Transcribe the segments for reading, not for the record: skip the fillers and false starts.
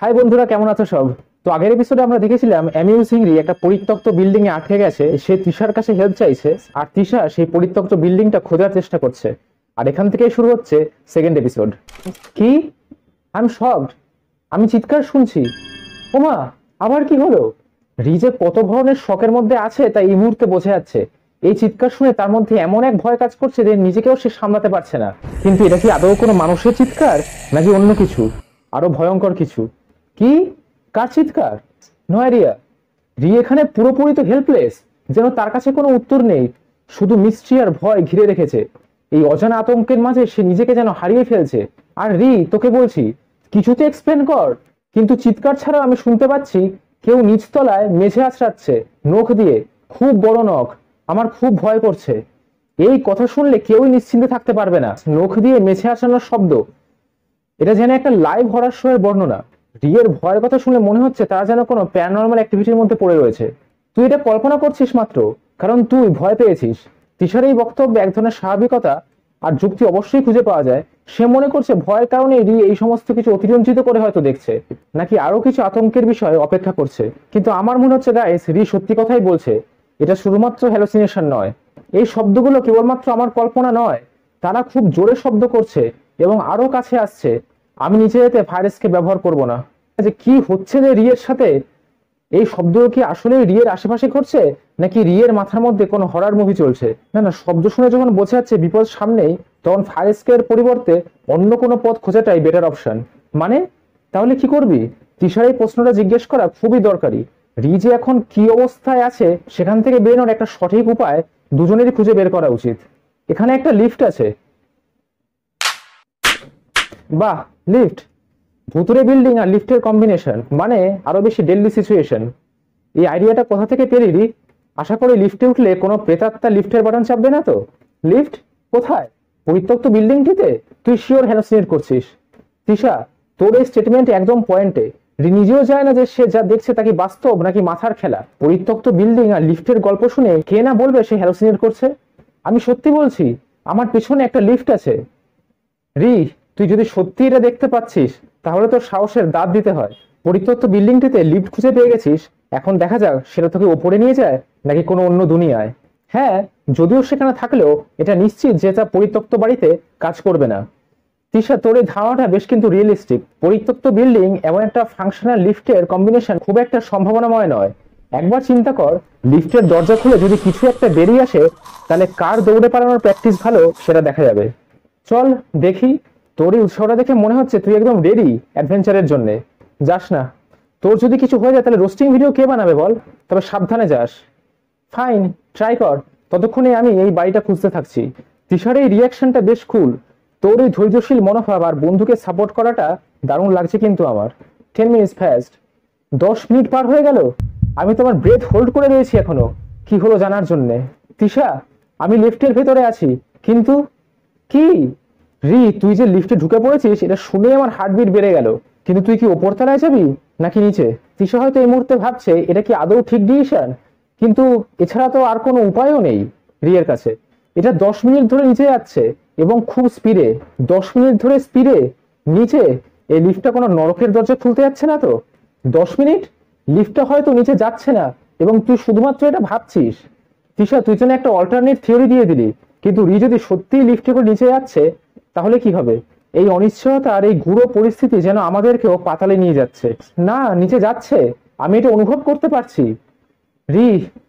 High বন্ধুরা, কেমন আছো সব? তো আগের এপিসোডে আমরা দেখেছিলাম অ্যামিউজিংলি একটা পরিত্যক্ত বিল্ডিং এ আটকে গেছে, সে তৃষার কাছে হেল্প চাইছে আর তৃষা সেই পরিত্যক্ত বিল্ডিংটা খোঁজার চেষ্টা করছে। আর এখান থেকেই শুরু হচ্ছে সেকেন্ড এপিসোড। কি? I am shocked. আমি চিৎকার শুনছি। ওমা, আবার কি হলো? রিজে কত ধরনের শকের মধ্যে আছে তাই এই মুহূর্তে বোঝা যাচ্ছে। এই চিৎকার শুনে তার মধ্যে এমন এক ভয় কাজ করছে যে নিজেকেও সে সামলাতে পারছে না। কিন্তু এটা কি আদৌ কোনো মানুষের চিৎকার নাকি অন্য কিছু আরো ভয়ঙ্কর কিছু? কি? কার চিৎকার? No idea. রি এখানে পুরোপুরি তো হেল্পলেস, যেন তার কাছে কোনো উত্তর নেই, শুধু মিস্ট্রি আর ভয় ঘিরে রেখেছে। এই অজানা আতঙ্কের মাঝে সে নিজেকে যেন হারিয়ে ফেলছে। আর রি, তোকে বলছি কিছুতে এক্সপ্লেন কর। কিন্তু চিৎকার ছাড়া আমি শুনতে পাচ্ছি কেউ নিচতলায় মেঝে আছড়াচ্ছে, নখ দিয়ে, খুব বড় নখ। আমার খুব ভয় করছে। এই কথা শুনলে কেউই নিশ্চিন্তে থাকতে পারবে না। নখ দিয়ে মেঝে আছড়ানোর শব্দ, এটা যেন একটা লাইভ হরার শো এর বর্ণনা। রিয়ের ভয়ের কথা শুনে মনে হচ্ছে তারা যেন কোনো প্যারানর্মাল অ্যাক্টিভিটির মধ্যে পড়ে রয়েছে। তুই এটা কল্পনা করছিস মাত্র, কারণ তুই ভয় পেয়েছিস। তিশার এই বক্তব্যে এক ধরনের স্বাভাবিকতা আর যুক্তি অবশ্যই খুঁজে পাওয়া যায়। সে মনে করছে ভয়ের কারণে রি এই সমস্ত কিছু অতিরঞ্জিত করে হয়তো দেখছে, নাকি আরো কিছু আতঙ্কের বিষয় অপেক্ষা করছে। কিন্তু আমার মনে হচ্ছে গাইস, রি সত্যি কথাই বলছে। এটা শুধুমাত্র হ্যালোসিনেশন নয়। এই শব্দগুলো কেবলমাত্র আমার কল্পনা নয়, তারা খুব জোরে শব্দ করছে এবং আরো কাছে আসছে। আমি নিচে যেতে ভাইরাসকে ব্যবহার করব না। যে কি হচ্ছে যে রিয়ের সাথে, এই শব্দ কি আসলে রিয়ের আশেপাশে ঘটছে নাকি রিয়ের মাথার মধ্যে কোনো হরার মুভি চলছে? না না, শব্দ শুনে যখন বোঝা যাচ্ছে বিপদ সামনেই, তখন ফায়ার পরিবর্তে অন্য কোনো পথ খোঁজাটাই বেটার অপশন। মানে তাহলে কি করবি? তিশার এই প্রশ্নটা জিজ্ঞেস করা খুবই দরকারি। রি যে এখন কি অবস্থায় আছে সেখান থেকে বেরোনোর একটা সঠিক উপায় দুজনেরই খুঁজে বের করা উচিত। এখানে একটা লিফট আছে। বাহ, লিফট! ভুতুরে বিল্ডিং আর লিফটের কম্বিনেশন মানে আরো বেশি ডেডলি সিচুয়েশন। এই আইডিয়াটা কোথা থেকে পেলি? আশা করি লিফটে উঠলে কোনো প্রেতাত্মা লিফটের বাটন চাপবে না তো? লিফট কোথায়? পরিত্যক্ত বিল্ডিংটিতে? তুই শিওর হ্যালোসিনেট করছিস? তিশা, তোর এই স্টেটমেন্ট একদম পয়েন্টে। নিজেও যায় না যে সে যা দেখছে তা কি বাস্তব নাকি মাথার খেলা। পরিত্যক্ত বিল্ডিং আর লিফটের গল্প শুনে কে না বলবে সে হ্যালোসিনেট করছে। আমি সত্যি বলছি, আমার পেছনে একটা লিফট আছে। রি, তুই যদি সত্যি এটা দেখতে পাচ্ছিস তাহলে তোর সাহসের দাঁত দিতে হয়। পরিত্যক্ত বিল্ডিংটিতে লিফট খুঁজে পেয়ে গেছিস, এখন দেখা যাক সেটা তোকে ওপরে নিয়ে যায় নাকি কোনো অন্য দুনিয়ায়। হ্যাঁ, যদিও সেখানে থাকলেও এটা নিশ্চিত যে তা পরিত্যক্ত বাড়িতে কাজ করবে না। তিশা, তোর এই ধারণাটা বেশ কিন্তু রিয়েলিস্টিক। পরিত্যক্ত বিল্ডিং এমন একটা ফাংশনাল লিফটের কম্বিনেশন খুব একটা সম্ভাবনাময় নয়। একবার চিন্তা কর, লিফটের দরজা খুলে যদি কিছু একটা বেরিয়ে আসে, তাহলে কার দৌড়ে পালানোর প্র্যাকটিস ভালো সেটা দেখা যাবে। চল দেখি। তোর এই উৎসাহটা দেখে মনে হচ্ছে তুই একদম রেডি অ্যাডভেঞ্চারের জন্য। যাস না, তোর যদি কিছু হয়ে যায় তাহলে রোস্টিং ভিডিও কে বানাবে বল? তবে সাবধানে যাস। ফাইন, ট্রাই কর। ততক্ষণে আমি এই বাড়িটা খুঁজতে থাকছি। তিশার এই রিয়াকশনটা বেশ কুল। তোর এই ধৈর্যশীল মনোভাব আর বন্ধুকে সাপোর্ট করাটা দারুণ লাগছে কিন্তু আমার। 10 মিনিটস ফাস্ট। 10 মিনিট পার হয়ে গেল। আমি তোমার ব্রেথ হোল্ড করে রয়েছি এখনো, কি হলো জানার জন্যে। তিশা, আমি লিফটের ভেতরে আছি, কিন্তু কি? রি, তুই যে লিফটে ঢুকে পড়েছিস এটা শুনে আমার হার্টবিট বেড়ে গেল। কিন্তু তুই কি ওপর তলায় যাবি নাকি নিচে? তিশা হয়তো এই মুহূর্তে ভাবছে এটা কি আদৌ ঠিক ডিসিশন, কিন্তু এছাড়া তো আর কোনো উপায়ও নেই রিয়ের কাছে। এটা 10 মিনিট ধরে নিচে যাচ্ছে এবং খুব স্পিডে। 10 মিনিট ধরে স্পিডে নিচে। এই লিফটটা কোনো নরকের দরজা খুলতে যাচ্ছে না তো? 10 মিনিট লিফটটা হয়তো নিচে যাচ্ছে না এবং তুই শুধুমাত্র এটা ভাবছিস। তিশা, তুই যেন একটা অল্টারনেট থিওরি দিয়ে দিলি, কিন্তু রি যদি সত্যিই লিফটে করে নিচে যাচ্ছে তাহলে কি হবে? এই অনিশ্চয়তা আর এই গুঁড়ো পরিস্থিতি যেন আমাদেরকেও পাতালে নিয়ে যাচ্ছে। না, নিচে যাচ্ছে, আমি এটা অনুভব করতে পারছি। রি,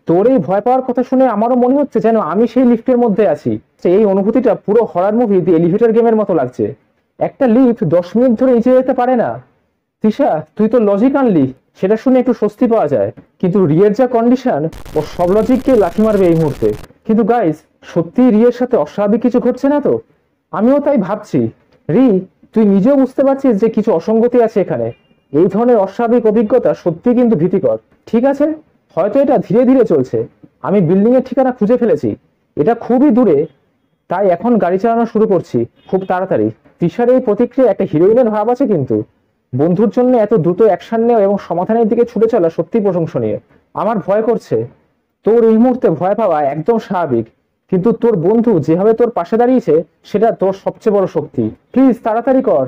তোর এই ভয় পাওয়ার কথা শুনে আমারও মনে হচ্ছে যেন আমি সেই লিফটের মধ্যে আছি। এই অনুভূতিটা পুরো হরার মুভি দি এলিভেটর গেমের মতো লাগছে। একটা লিফট 10 মিনিট ধরে নিচে যেতে পারে না। তিশা, তুই তো লজিক আনলি, সেটা শুনে একটু স্বস্তি পাওয়া যায়। কিন্তু রিয়ের যা কন্ডিশন, ও সব লজিককে লাথি মারবে এই মুহূর্তে। কিন্তু গাইস, সত্যি রিয়ের সাথে অস্বাভাবিক কিছু ঘটছে না তো? আমিও তাই ভাবছি। রি, তুই নিজেও বুঝতে পারছিস যে কিছু অসঙ্গতি আছে এখানে। এই ধরনের অস্বাভাবিক অভিজ্ঞতা সত্যি কিন্তু ভীতিকর। ঠিক আছে, হয়তো এটা ধীরে ধীরে চলছে। আমি বিল্ডিং এর ঠিকানা খুঁজে ফেলেছি, এটা খুবই দূরে, তাই এখন গাড়ি চালানো শুরু করছি খুব তাড়াতাড়ি। তিশার এই প্রতিক্রিয়া একটা হিরোইনের ভাব আছে কিন্তু। বন্ধুর জন্য এত দ্রুত অ্যাকশন নেওয়া এবং সমাধানের দিকে ছুটে চলা সত্যি প্রশংসনীয়। আমার ভয় করছে। তোর এই মুহূর্তে ভয় পাওয়া একদম স্বাভাবিক, কিন্তু তোর বন্ধু যেভাবে তোর পাশে দাঁড়িয়েছে সেটা তোর সবচেয়ে বড় শক্তি। প্লিজ তাড়াতাড়ি কর।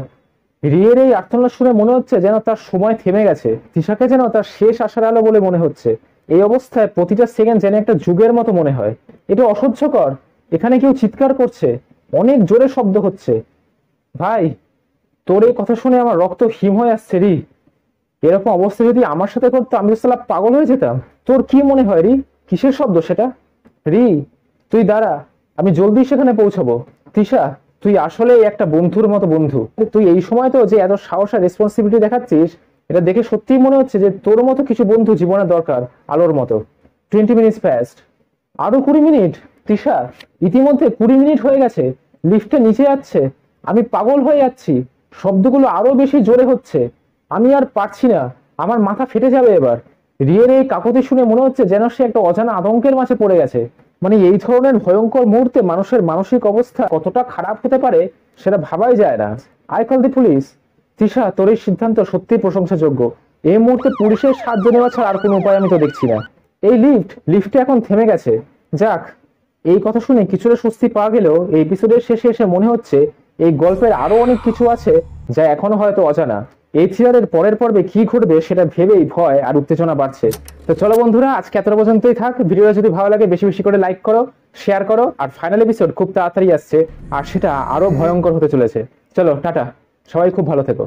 রিয়ের এই আর্তনাদ শুনে মনে হচ্ছে যেন তার সময় থেমে গেছে, তিশাকে যেন তার শেষ আসার আলো বলে মনে হচ্ছে। এই অবস্থায় প্রতিটা সেকেন্ড যেন একটা যুগের মতো মনে হয়। এটা অসহ্যকর। এখানে কেউ চিৎকার করছে, অনেক জোরে শব্দ হচ্ছে। ভাই, তোর এই কথা শুনে আমার রক্ত হিম হয়ে আসছে রি। এরকম অবস্থা যদি আমার সাথে করতো আমি তো সালা পাগল হয়ে যেতাম। তোর কি মনে হয় রি, কিসের শব্দ সেটা? রি, তুই দাঁড়া, আমি জলদি সেখানে পৌঁছাবো। তিশা, তুই আসলেই একটা বন্ধুর মতো বন্ধু। তুই এই সময় তো যে এত সাহস আর রেসপন্সিবিলিটি দেখাচ্ছিস, এটা দেখে সত্যিই মনে হচ্ছে যে তোর মতো কিছু বন্ধু জীবনে দরকার, আলোর মতো। 20 মিনিটস ফাস্ট। আরো 20 মিনিট? তিশা, ইতিমধ্যে 20 মিনিট হয়ে গেছে। লিফটে নিচে যাচ্ছে, আমি পাগল হয়ে যাচ্ছি। শব্দগুলো আরো বেশি জোরে হচ্ছে। আমি আর পারছি না, আমার মাথা ফেটে যাবে এবার। রিয়ের এই কাকতি শুনে মনে হচ্ছে যেন সে একটা অজানা আতঙ্কের মাঝে পড়ে গেছে। মানে এই ধরনের ভয়ঙ্কর মুহূর্তে মানুষের মানসিক অবস্থা কতটা খারাপ হতে পারে সেটা ভাবাই যায় না। I call the police. Tisha, তোর এই সিদ্ধান্ত সত্যিই প্রশংসাযোগ্য। এই মুহূর্তে পুলিশের সাহায্য নেওয়া ছাড়া আর কোনো উপায় আমি তো দেখছি না। এই লিফটে এখন থেমে গেছে। যাক, এই কথা শুনে কিছুটা স্বস্তি পাওয়া গেলেও এই এপিসোডের শেষে এসে মনে হচ্ছে এই গল্পের আরো অনেক কিছু আছে যা এখনো হয়তো অজানা। এই থ্রিলারের পরের পর্বে কি ঘটবে সেটা ভেবেই ভয় আর উত্তেজনা বাড়ছে। তো চলো বন্ধুরা, আজকে এত পর্যন্তই থাক। ভিডিওটা যদি ভালো লাগে বেশি বেশি করে লাইক করো, শেয়ার করো। আর ফাইনাল এপিসোড খুব তাড়াতাড়ি আসছে, আর সেটা আরো ভয়ঙ্কর হতে চলেছে। চলো টাটা, সবাই খুব ভালো থেকো।